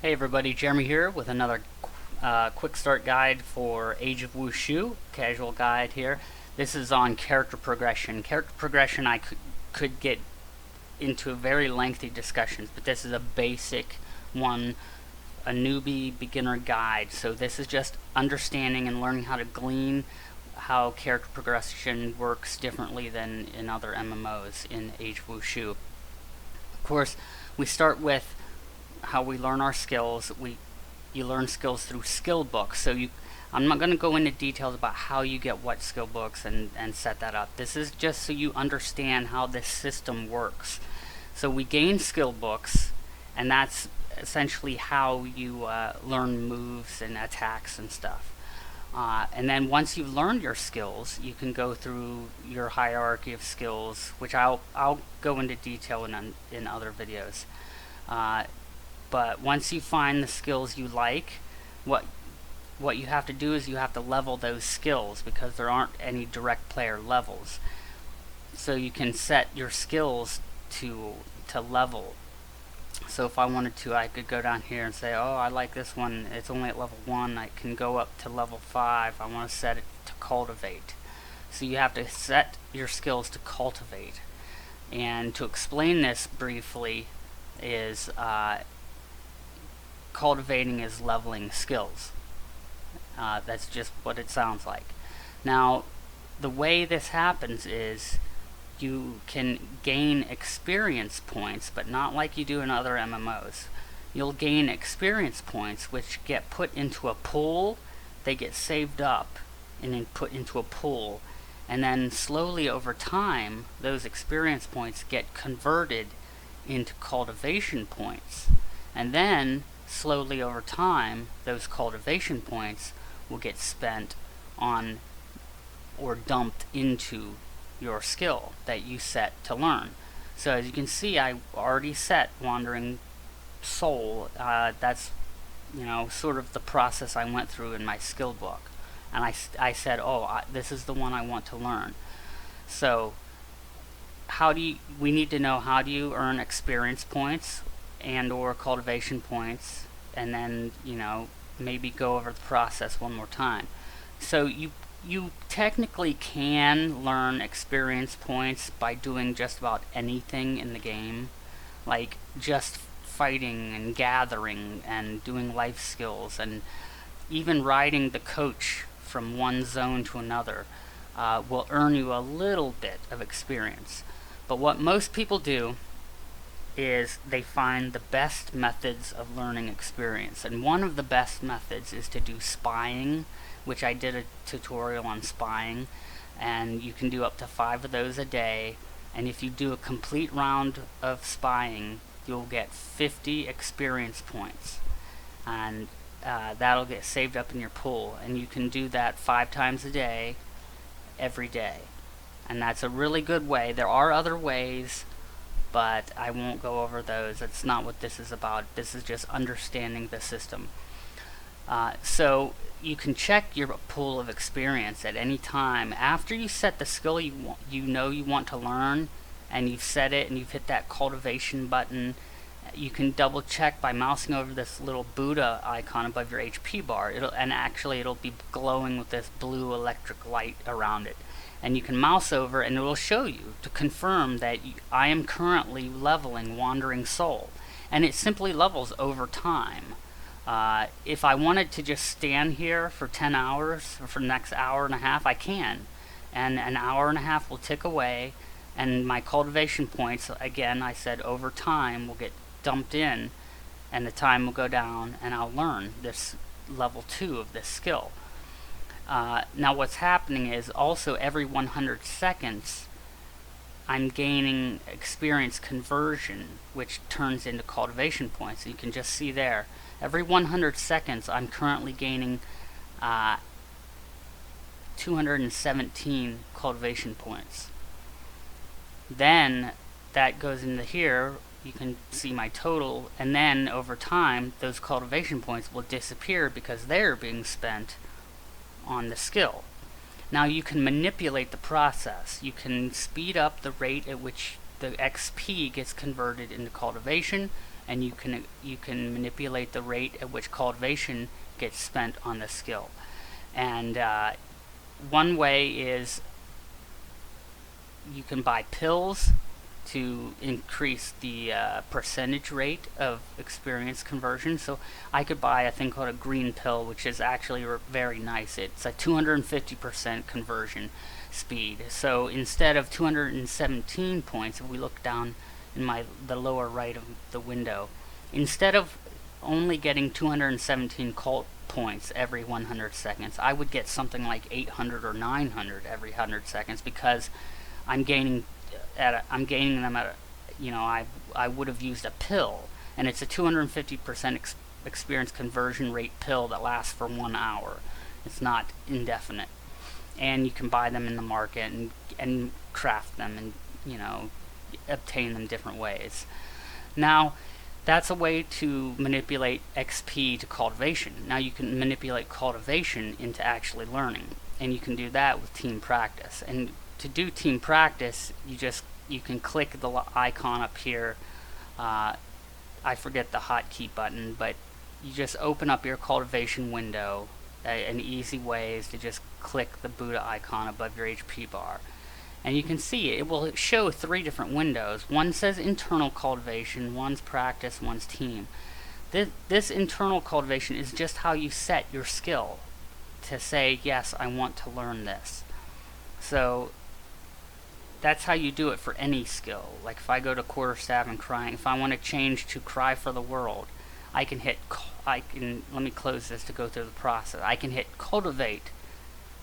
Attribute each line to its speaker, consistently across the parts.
Speaker 1: Hey everybody, Jeremy here with another quick start guide for Age of Wushu, casual guide here. This is on character progression. Character progression I could get into very lengthy discussions, but this is a basic one, a newbie beginner guide. So this is just understanding and learning how to glean how character progression works differently than in other MMOs in Age of Wushu. Of course, we start with how we learn our skills. You learn skills through skill books. So I'm not going to go into details about how you get what skill books and set that up. This is just so you understand how this system works. So we gain skill books, and that's essentially how you learn moves and attacks and stuff. And then once you've learned your skills, you can go through your hierarchy of skills, which I'll go into detail in other videos. But once you find the skills you like, what you have to do is you have to level those skills, because there aren't any direct player levels. So you can set your skills to level. So if I wanted to, I could go down here and say, oh, I like this one, it's only at level 1, I can go up to level 5, I want to set it to cultivate. So you have to set your skills to cultivate. And to explain this briefly is cultivating is leveling skills. That's just what it sounds like. Now, the way this happens is you can gain experience points, but not like you do in other MMOs. You'll gain experience points which get put into a pool, they get saved up and then put into a pool, and then slowly over time those experience points get converted into cultivation points. And then slowly over time, those cultivation points will get spent on or dumped into your skill that you set to learn. So as you can see, I already set Wandering Soul. That's sort of the process I went through in my skill book. And I said, this is the one I want to learn. So we need to know, how do you earn experience points and or cultivation points, and then maybe go over the process one more time. So you technically can learn experience points by doing just about anything in the game, like just fighting and gathering and doing life skills, and even riding the coach from one zone to another will earn you a little bit of experience. But what most people do is they find the best methods of learning experience, and one of the best methods is to do spying, which I did a tutorial on spying, and you can do up to 5 of those a day. And if you do a complete round of spying, you'll get 50 experience points, and that'll get saved up in your pool, and you can do that 5 times a day every day. And that's a really good way. There are other ways, but I won't go over those. That's not what this is about. This is just understanding the system. So you can check your pool of experience at any time. After you set the skill you want to learn, and you've set it and you've hit that cultivation button, you can double check by mousing over this little Buddha icon above your HP bar. It'll be glowing with this blue electric light around it. And you can mouse over and it will show you to confirm that I am currently leveling Wandering Soul. And it simply levels over time. If I wanted to just stand here for 10 hours, or for the next hour and a half, I can. And an hour and a half will tick away, and my cultivation points, again, I said over time, will get dumped in, and the time will go down, and I'll learn this level 2 of this skill. Now what's happening is also every 100 seconds I'm gaining experience conversion, which turns into cultivation points. You can just see there, every 100 seconds I'm currently gaining 217 cultivation points. Then that goes into here, you can see my total, and then over time those cultivation points will disappear because they're being spent on the skill. Now you can manipulate the process. You can speed up the rate at which the XP gets converted into cultivation, and you can manipulate the rate at which cultivation gets spent on the skill. And one way is you can buy pills to increase the percentage rate of experience conversion. So I could buy a thing called a green pill, which is actually very nice. It's a 250% conversion speed. So instead of 217 points, if we look down in the lower right of the window, instead of only getting 217 cult points every 100 seconds, I would get something like 800 or 900 every 100 seconds, because I'm gaining them at I would have used a pill, and it's a 250% experience conversion rate pill that lasts for 1 hour. It's not indefinite, and you can buy them in the market and craft them and obtain them different ways. Now, that's a way to manipulate XP to cultivation. Now you can manipulate cultivation into actually learning, and you can do that with team practice. And to do team practice, you can click the icon up here. I forget the hotkey button, but you just open up your cultivation window. An easy way is to just click the Buddha icon above your HP bar, and you can see it will show 3 different windows. One says internal cultivation, one's practice, one's team. This internal cultivation is just how you set your skill to say, yes, I want to learn this. So that's how you do it for any skill. Like if I go to quarterstaff and crying, if I want to change to cry for the world, let me close this to go through the process. I can hit cultivate,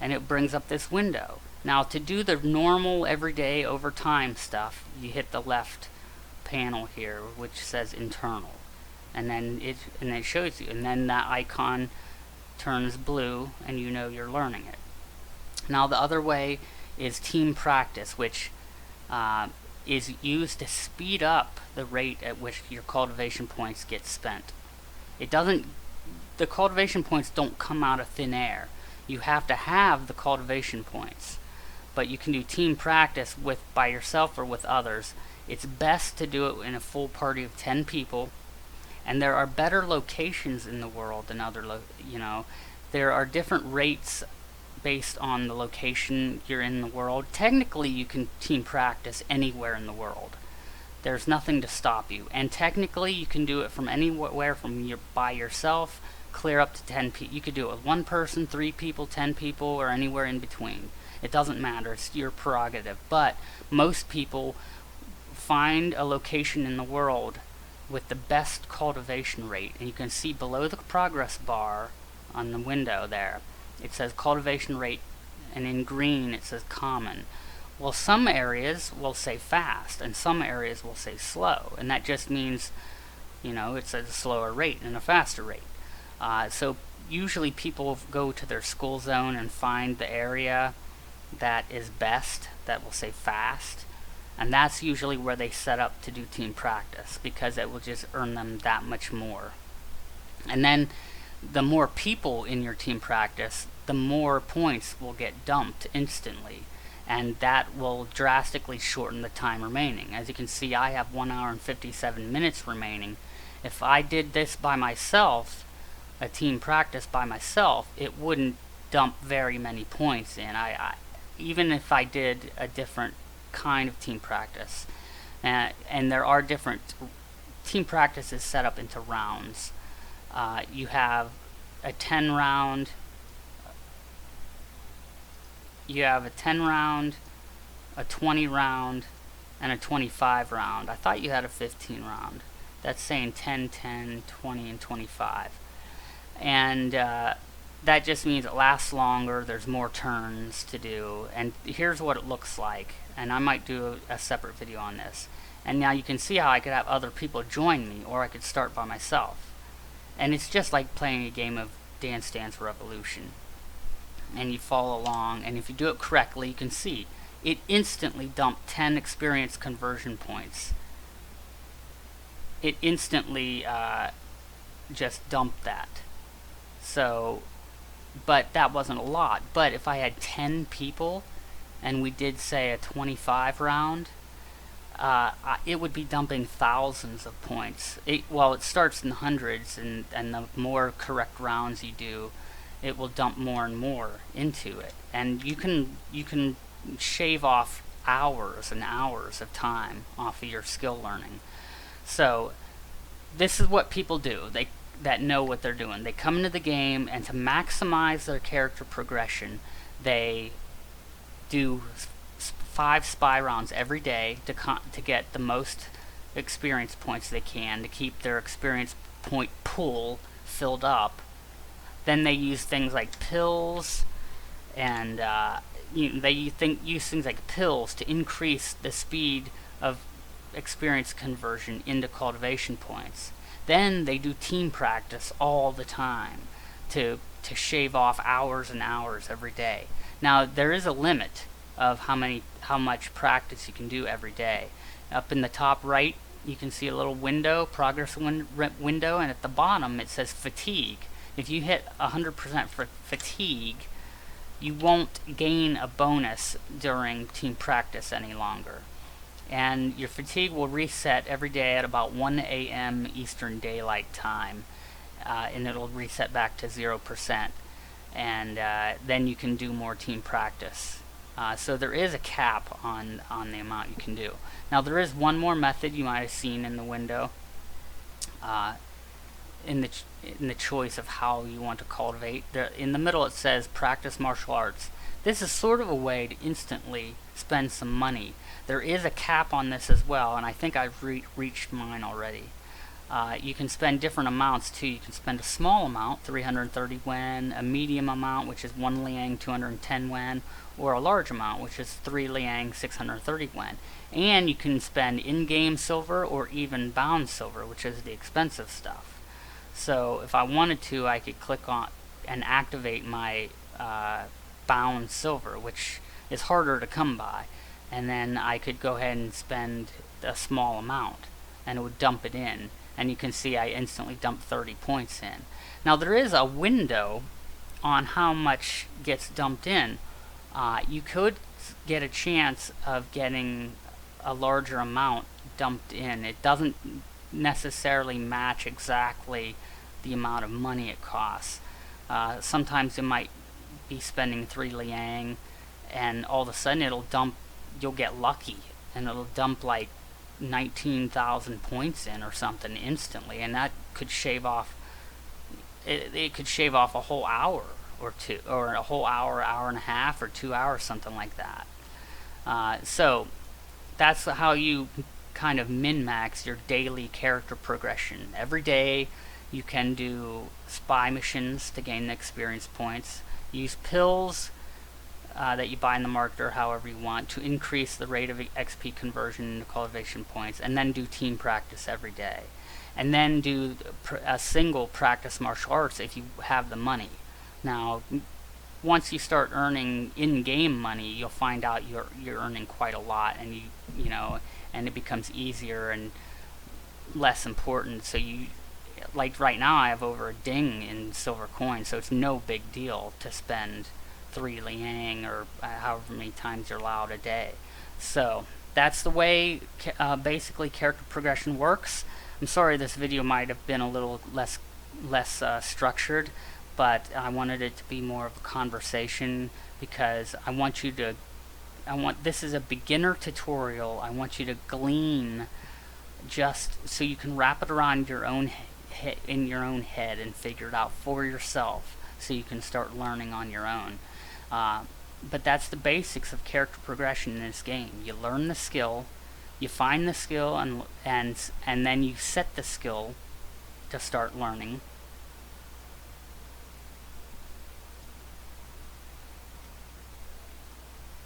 Speaker 1: and it brings up this window. Now to do the normal everyday over time stuff, you hit the left panel here, which says internal, and then it shows you, and then that icon turns blue, and you're learning it. Now the other way is team practice, which is used to speed up the rate at which your cultivation points get spent. The cultivation points don't come out of thin air. You have to have the cultivation points, but you can do team practice by yourself or with others. It's best to do it in a full party of 10 people, and there are better locations in the world than there are different rates based on the location you're in the world. Technically, you can team practice anywhere in the world. There's nothing to stop you. And technically, you can do it from anywhere by yourself, clear up to 10 people. You could do it with 1 person, 3 people, 10 people, or anywhere in between. It doesn't matter. It's your prerogative. But most people find a location in the world with the best cultivation rate. And you can see below the progress bar on the window there, it says cultivation rate, and in green it says common. Well, some areas will say fast, and some areas will say slow, and that just means, it's at a slower rate and a faster rate. So usually people go to their school zone and find the area that is best, that will say fast, and that's usually where they set up to do team practice, because it will just earn them that much more. And then the more people in your team practice, the more points will get dumped instantly, and that will drastically shorten the time remaining. As you can see, I have 1 hour and 57 minutes remaining. If I did this by myself, a team practice by myself, it wouldn't dump very many points in. Even if I did a different kind of team practice, and there are different team practices set up into rounds. You have a 10 round, a 20 round, and a 25 round. I thought you had a 15 round. That's saying 10, 10, 20, and 25. And that just means it lasts longer, there's more turns to do, and here's what it looks like. And I might do a separate video on this. And now you can see how I could have other people join me, or I could start by myself. And it's just like playing a game of Dance Dance Revolution. And you follow along, and if you do it correctly, you can see it instantly dumped 10 experience conversion points. It instantly just dumped that. So, but that wasn't a lot. But if I had 10 people, and we did say a 25 round, it would be dumping thousands of points. Well, it starts in hundreds, and the more correct rounds you do, it will dump more and more into it. And you can shave off hours and hours of time off of your skill learning. So this is what people do. That know what they're doing. They come into the game, and to maximize their character progression, they do 5 spy rounds every day to get the most experience points they can, to keep their experience point pool filled up. Then they use things like pills, and they use things like pills to increase the speed of experience conversion into cultivation points. Then they do team practice all the time to shave off hours and hours every day. Now there is a limit of how much practice you can do every day. Up in the top right, you can see a little window, progress window, and at the bottom it says fatigue. If you hit 100% for fatigue, you won't gain a bonus during team practice any longer. And your fatigue will reset every day at about 1 a.m. Eastern Daylight Time, and it'll reset back to 0%. And then you can do more team practice. So there is a cap on the amount you can do. Now there is one more method you might have seen in the window, in the choice of how you want to cultivate. In the middle it says practice martial arts. This is sort of a way to instantly spend some money. There is a cap on this as well, and I think I've reached mine already. You can spend different amounts too. You can spend a small amount, 330 wen, a medium amount, which is 1 liang, 210 wen, or a large amount, which is 3 liang, 630 wen. And you can spend in-game silver or even bound silver, which is the expensive stuff. So if I wanted to, I could click on and activate my bound silver, which is harder to come by. And then I could go ahead and spend a small amount, and it would dump it in. And you can see I instantly dumped 30 points in. Now there is a window on how much gets dumped in. You could get a chance of getting a larger amount dumped in. It doesn't necessarily match exactly the amount of money it costs. Sometimes you might be spending 3 liang, and all of a sudden you'll get lucky, and it'll dump like 19,000 points in or something instantly, and that could shave off it could shave off a whole hour or two, or a whole hour and a half, or 2 hours, something like that. So that's how you kind of min-max your daily character progression. Every day you can do spy missions to gain the experience points, use pills that you buy in the market or however you want to increase the rate of XP conversion into cultivation points, and then do team practice every day. And then do a single practice martial arts if you have the money. Now, once you start earning in-game money, you'll find out you're earning quite a lot, and and it becomes easier and less important. So like right now I have over a ding in silver coins, so it's no big deal to spend 3 liang or however many times you're allowed a day. So that's the way basically character progression works. I'm sorry this video might have been a little less structured, but I wanted it to be more of a conversation, because this is a beginner tutorial. I want you to glean just so you can wrap it around your own in your own head and figure it out for yourself, so you can start learning on your own. But that's the basics of character progression in this game. You learn the skill, you find the skill, and then you set the skill to start learning.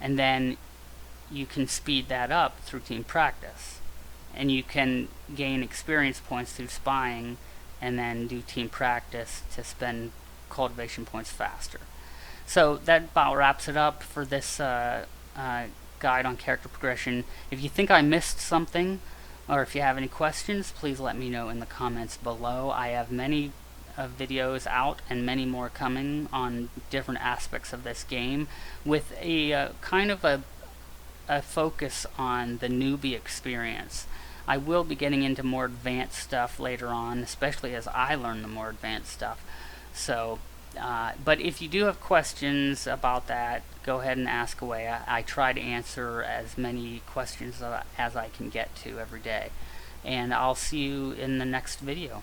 Speaker 1: And then you can speed that up through team practice. And you can gain experience points through spying, and then do team practice to spend cultivation points faster. So that about wraps it up for this guide on character progression. If you think I missed something, or if you have any questions, please let me know in the comments below. I have many videos out and many more coming on different aspects of this game, with a kind of a a focus on the newbie experience. I will be getting into more advanced stuff later on, especially as I learn the more advanced stuff. So, but if you do have questions about that, go ahead and ask away. I try to answer as many questions as I can get to every day. And I'll see you in the next video.